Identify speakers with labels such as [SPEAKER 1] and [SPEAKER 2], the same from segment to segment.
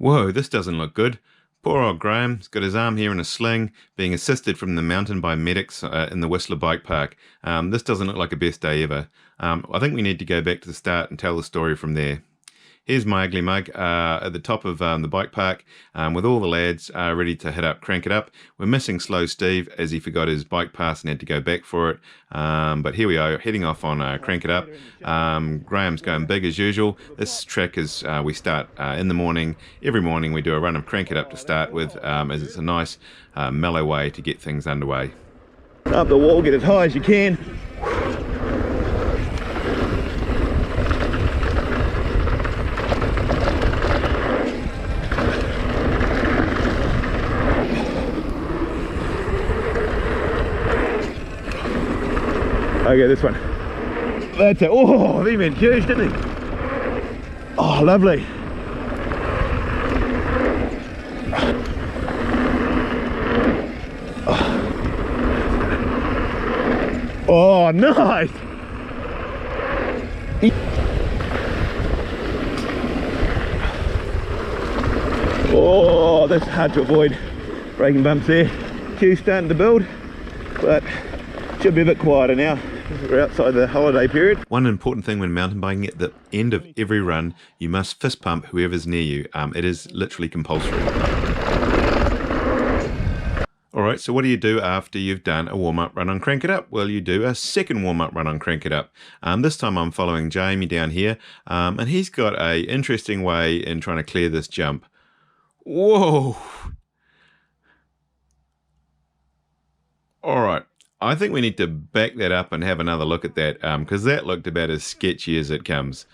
[SPEAKER 1] Whoa, this doesn't look good. Poor old Graham's got his arm here in a sling, being assisted from the mountain by medics in the Whistler Bike Park. This doesn't look like a best day ever. I think we need to go back to the start and tell the story from there. Here's my ugly mug at the top of the bike park with all the lads ready to hit up Crank It Up. We're missing Slow Steve as he forgot his bike pass and had to go back for it. But here we are heading off on Crank It Up. Graham's going big as usual. This track is we start in the morning. Every morning we do a run of Crank It Up to start with as it's a nice mellow way to get things underway.
[SPEAKER 2] Up the wall, get as high as you can. Okay, this one. That's it. Oh, he went huge, didn't he? Oh, lovely. Oh, nice. Oh, that's hard to avoid. Braking bumps there. Queue starting to build, but should be a bit quieter now. We're outside the holiday period.
[SPEAKER 1] One important thing when mountain biking, at the end of every run, you must fist pump whoever's near you. It is literally compulsory. Alright, so what do you do after you've done a warm-up run on Crank It Up? Well, you do a second warm-up run on Crank It Up. This time I'm following Jamie down here, and he's got a interesting way in trying to clear this jump. Whoa! Alright. I think we need to back that up and have another look at that, because that looked about as sketchy as it comes.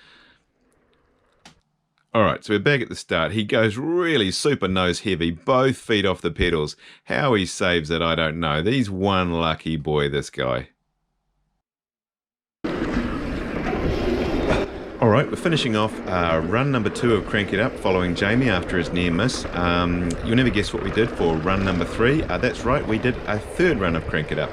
[SPEAKER 1] Alright, so we're back at the start. He goes really super nose heavy, both feet off the pedals. How he saves it, I don't know. He's one lucky boy, this guy. Alright, we're finishing off run number 2 of Crank It Up, following Jamie after his near miss. You'll never guess what we did for run number 3. That's right, we did a third run of Crank It Up.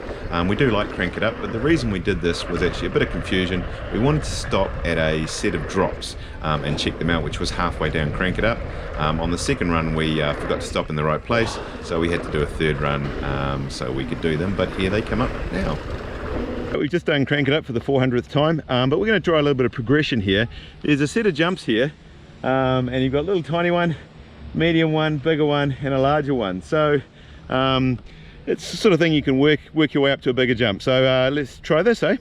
[SPEAKER 1] We do like Crank It Up, but the reason we did this was actually a bit of confusion. We wanted to stop at a set of drops and check them out, which was halfway down Crank It Up. On the second run we forgot to stop in the right place, so we had to do a third run so we could do them, but here they come up now.
[SPEAKER 2] We've just done Crank It Up for the 400th time, but we're going to try a little bit of progression here. There's a set of jumps here, and you've got a little tiny one, medium one, bigger one, and a larger one. So it's the sort of thing you can work your way up to a bigger jump. So let's try this, eh?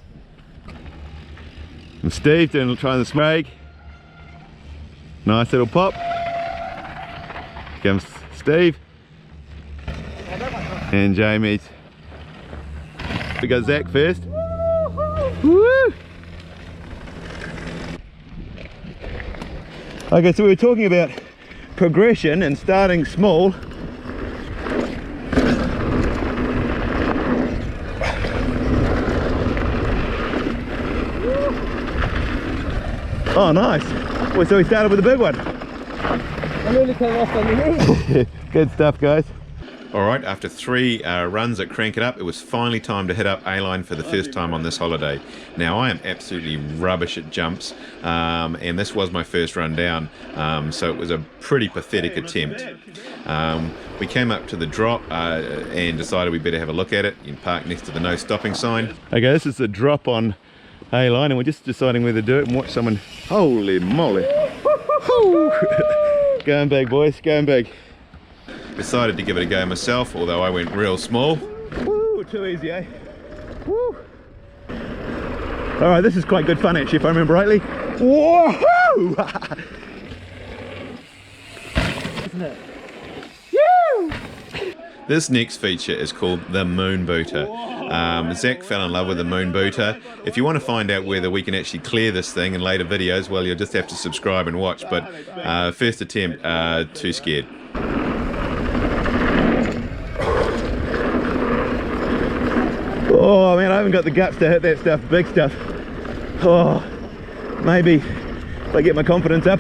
[SPEAKER 2] And Steve, then we'll try this Craig. Nice little pop. Here comes Steve. And Jamie's. We got Zach first. Woo! Okay, so we were talking about progression and starting small. Oh, nice. Well, so we started with a big one.
[SPEAKER 3] I nearly came off on the roof.
[SPEAKER 2] Good stuff, guys.
[SPEAKER 1] Alright, after 3 runs at Crank It Up, it was finally time to hit up A-line for the first time on this holiday. Now, I am absolutely rubbish at jumps, and this was my first run down, so it was a pretty pathetic attempt. We came up to the drop and decided we better have a look at it. You can park next to the no stopping sign.
[SPEAKER 2] Okay, this is the drop on A-line, and we're just deciding whether to do it and watch someone. Holy moly. Going big, boys, going big.
[SPEAKER 1] Decided to give it a go myself, although I went real small.
[SPEAKER 2] Woo, too easy, eh? Woo. Alright, this is quite good fun actually, if I remember rightly. Whoa!
[SPEAKER 3] Isn't it?
[SPEAKER 2] Woo!
[SPEAKER 1] This next feature is called the Moon Booter. Zach fell in love with the Moon Booter. If you want to find out whether we can actually clear this thing in later videos, well, you'll just have to subscribe and watch, but first attempt, too scared.
[SPEAKER 2] Oh man, I haven't got the guts to hit that stuff, big stuff. Oh, maybe if I get my confidence up.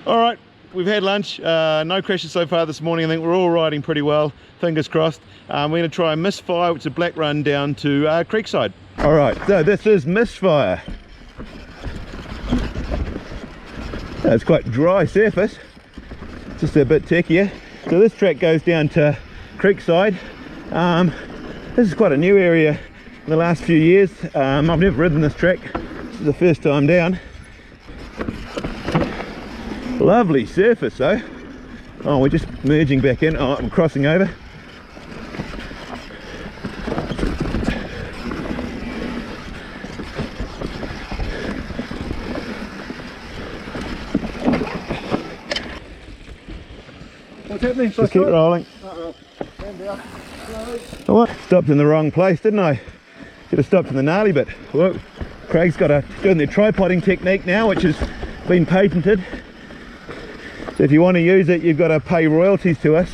[SPEAKER 2] Alright, we've had lunch, no crashes so far this morning. I think we're all riding pretty well, fingers crossed. We're going to try a misfire, which is a black run down to Creekside. Alright, so this is misfire. It's quite dry surface, just a bit techier. So this track goes down to Creekside. This is quite a new area in the last few years. I've never ridden this track. This is the first time down. Lovely surface though. Oh, we're just merging back in. Oh, I'm crossing over.
[SPEAKER 3] What's happening?
[SPEAKER 2] Just keep rolling. Oh, what? Stopped in the wrong place, didn't I? Should have stopped in the gnarly bit. Whoa. Craig's doing their tripoding technique now, which has been patented. So if you want to use it, you've got to pay royalties to us.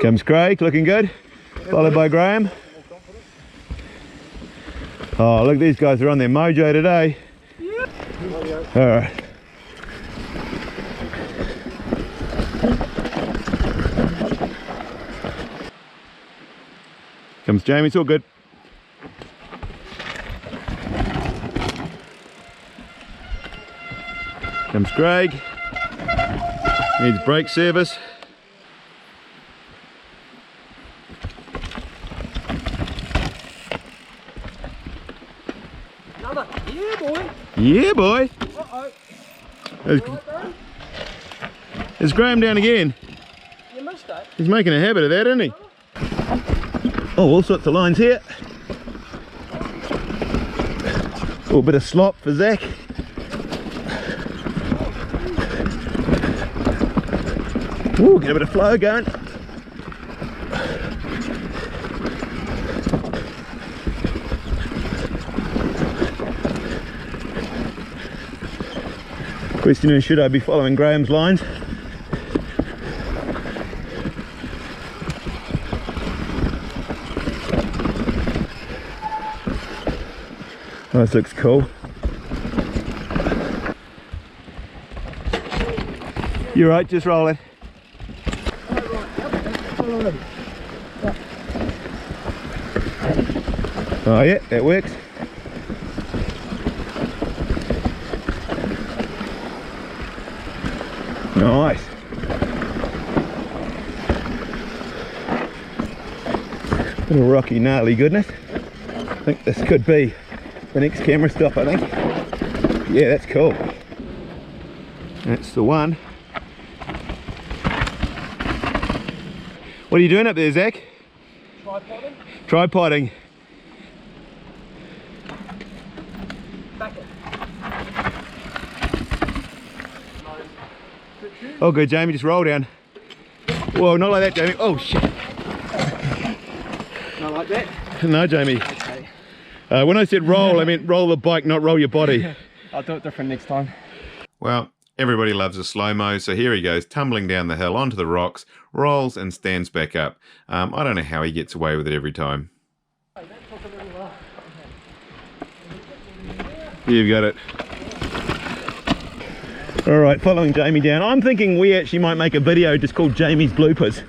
[SPEAKER 2] Comes Craig, looking good. Followed by Graham. Oh, look, these guys are on their mojo today. All right. Comes Jamie, it's all good. Comes Craig. Needs brake service.
[SPEAKER 3] Another. Yeah, boy.
[SPEAKER 2] Yeah, boy.
[SPEAKER 3] Uh-oh.
[SPEAKER 2] There's Graham down again.
[SPEAKER 3] You missed it.
[SPEAKER 2] He's making a habit of that, isn't he? Oh, all sorts of lines here. Oh, a bit of slop for Zach. Ooh, get a bit of flow going. Question is, should I be following Graham's lines? Oh, this looks cool. You're right, just roll it. Oh yeah, that works. Nice. Little rocky, gnarly goodness. I think this could be the next camera stop, I think. Yeah, that's cool. That's the one. What are you doing up there, Zach?
[SPEAKER 3] Tripoding.
[SPEAKER 2] Tripoding.
[SPEAKER 3] Back it.
[SPEAKER 2] Oh good, Jamie, just roll down. Whoa, not like that, Jamie. Oh shit.
[SPEAKER 3] Not like that.
[SPEAKER 2] No, Jamie.
[SPEAKER 3] Okay.
[SPEAKER 2] When I said roll, I meant roll the bike, not roll your body.
[SPEAKER 3] I'll do it different next time.
[SPEAKER 1] Well, everybody loves a slow-mo, so here he goes, tumbling down the hill onto the rocks, rolls and stands back up. I don't know how he gets away with it every time.
[SPEAKER 2] You've got it. All right, following Jamie down. I'm thinking we actually might make a video just called Jamie's bloopers,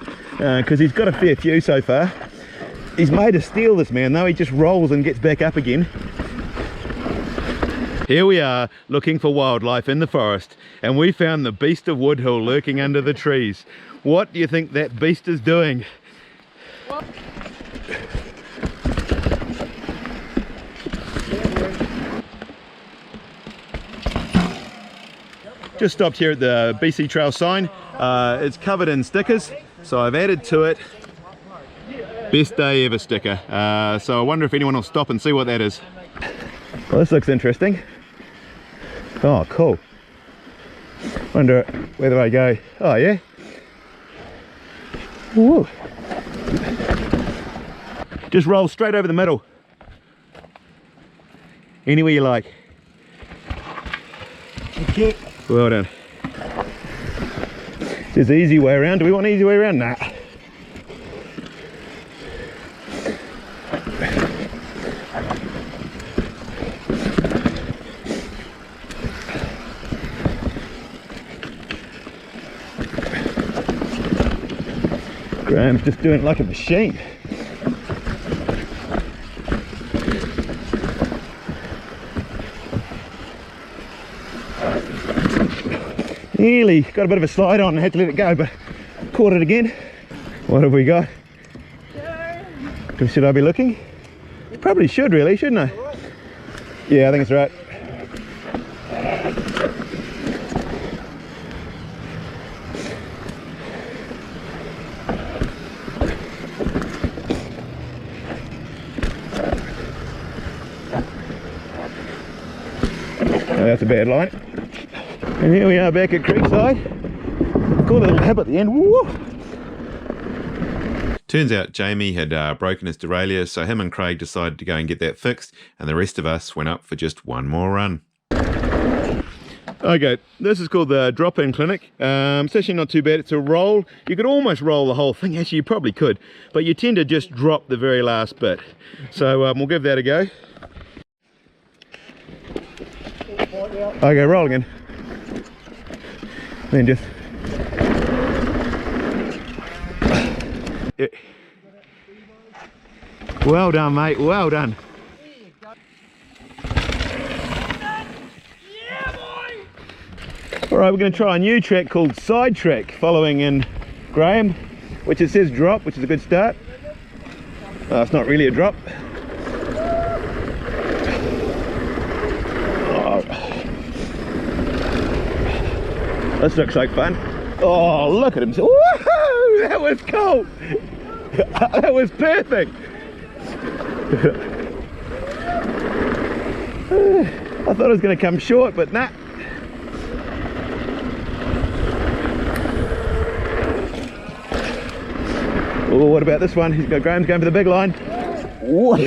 [SPEAKER 2] because he's got a fair few so far. He's made of steel, this man, though. He just rolls and gets back up again. Here we are, looking for wildlife in the forest, and we found the beast of Woodhill lurking under the trees. What do you think that beast is doing? Just stopped here at the BC Trail sign. It's covered in stickers, so I've added to it best day ever sticker. So I wonder if anyone will stop and see what that is. Well, this looks interesting. Oh, cool. Wonder whether I go. Oh yeah. Woo. Just roll straight over the middle. Anywhere you like.
[SPEAKER 3] Okay.
[SPEAKER 2] Well done. There's the easy way around. Do we want an easy way around? Nah. Graham's just doing it like a machine. Nearly got a bit of a slide on and had to let it go, but caught it again. What have we got? Should I be looking? Probably should, really, shouldn't I? Yeah, I think it's right. Oh, that's a bad line. And here we are back at Creekside. Caught a little hip at the end. Woo!
[SPEAKER 1] Turns out Jamie had broken his derailleur, so him and Craig decided to go and get that fixed, and the rest of us went up for just one more run.
[SPEAKER 2] Okay, this is called the drop-in clinic. It's actually not too bad. It's a roll. You could almost roll the whole thing. Actually, you probably could, but you tend to just drop the very last bit. So we'll give that a go. Okay, roll again. Then just... Well done, mate, well done. Alright, we're going to try a new track called Side Track, following in Graham, which it says drop, which is a good start. It's not really a drop. Oh. This looks like fun. Oh, look at him. Woohoo! That was cool! That was perfect! I thought it was going to come short, but nah. Oh, what about this one? Graham's going for the big line. Whoa.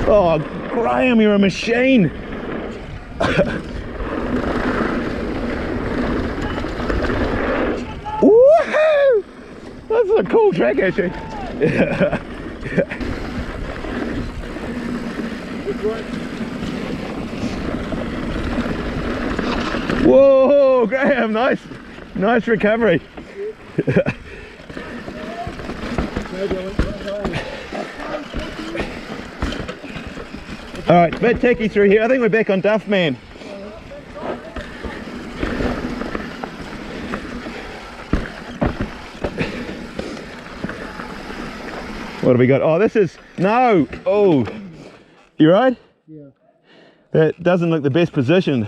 [SPEAKER 2] Oh, Graham, you're a machine. Woohoo! That's a cool track, actually. Whoa, Graham, nice recovery. All right, bit techy through here. I think we're back on Duff Man. What have we got? Oh, this is, no. Oh, you right? Yeah. That doesn't look the best position.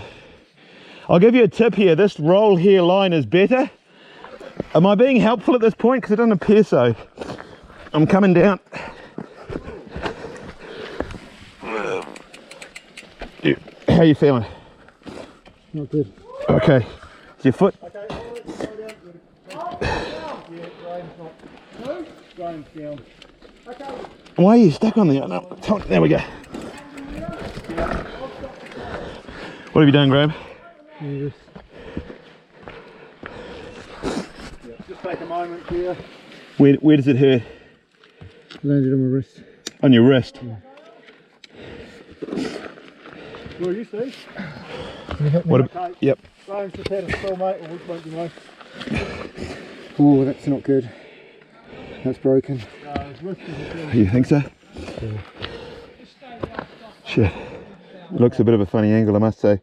[SPEAKER 2] I'll give you a tip here. This roll here line is better. Am I being helpful at this point? Because it doesn't appear so. I'm coming down. How are you feeling?
[SPEAKER 3] Not good.
[SPEAKER 2] Okay. Is your foot?
[SPEAKER 3] Graham's down.
[SPEAKER 2] Why are you stuck on there? No, there we go. What have you done, Graham?
[SPEAKER 3] Just take a moment here.
[SPEAKER 2] Where does it hurt?
[SPEAKER 3] Landed on my wrist.
[SPEAKER 2] On your wrist?
[SPEAKER 3] Yeah. Where are you, Steve?
[SPEAKER 2] What?
[SPEAKER 3] Okay.
[SPEAKER 2] Yep.
[SPEAKER 3] Graham's just had a spill, mate, or which won't be nice. Oh, that's not good. That's broken.
[SPEAKER 2] You think so? Yeah. Shit. Looks a bit of a funny angle, I must say.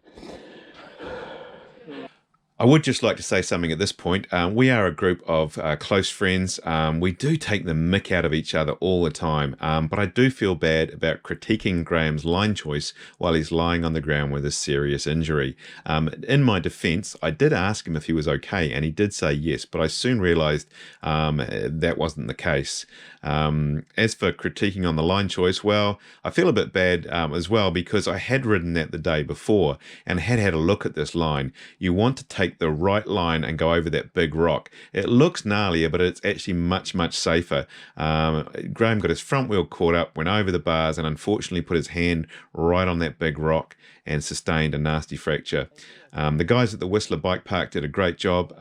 [SPEAKER 1] I would just like to say something at this point. We are a group of close friends. We do take the mick out of each other all the time, but I do feel bad about critiquing Graham's line choice while he's lying on the ground with a serious injury. In my defence, I did ask him if he was okay, and he did say yes, but I soon realised that wasn't the case. As for critiquing on the line choice, well, I feel a bit bad as well, because I had ridden that the day before and had had a look at this line. You want to take the right line and go over that big rock. It looks gnarlier, but it's actually much safer. Graham got his front wheel caught up, went over the bars, and unfortunately put his hand right on that big rock and sustained a nasty fracture. The guys at the Whistler Bike Park did a great job.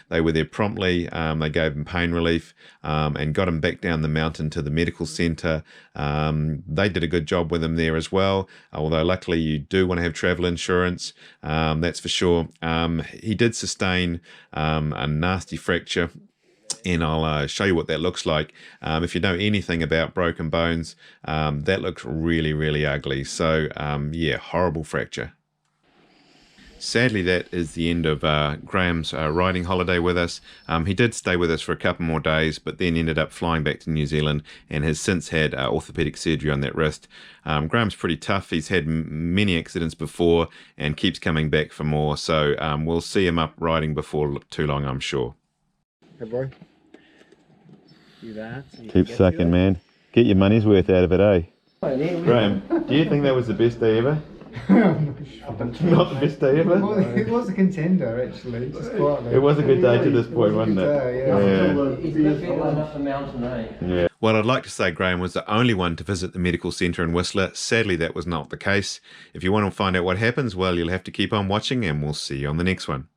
[SPEAKER 1] They were there promptly. They gave him pain relief and got him back down the mountain to the medical centre. They did a good job with him there as well, although luckily you do want to have travel insurance, that's for sure. He did sustain a nasty fracture. and I'll show you what that looks like. If you know anything about broken bones, that looks really, really ugly. So yeah, horrible fracture. Sadly, that is the end of Graham's riding holiday with us. He did stay with us for a couple more days, but then ended up flying back to New Zealand and has since had orthopedic surgery on that wrist. Graham's pretty tough. He's had many accidents before and keeps coming back for more. So we'll see him up riding before too long, I'm sure.
[SPEAKER 3] Hey boy. Do that. So
[SPEAKER 2] Keep sucking, man. Get your money's worth out of it, eh? Graham, do you think that was the best day ever? Not the best day ever?
[SPEAKER 3] Well, it was a contender actually, just quietly.
[SPEAKER 2] It was a good day to this point, wasn't it?
[SPEAKER 1] Yeah. Well, I'd like to say Graham was the only one to visit the medical centre in Whistler. Sadly, that was not the case. If you want to find out what happens, well, you'll have to keep on watching, and we'll see you on the next one.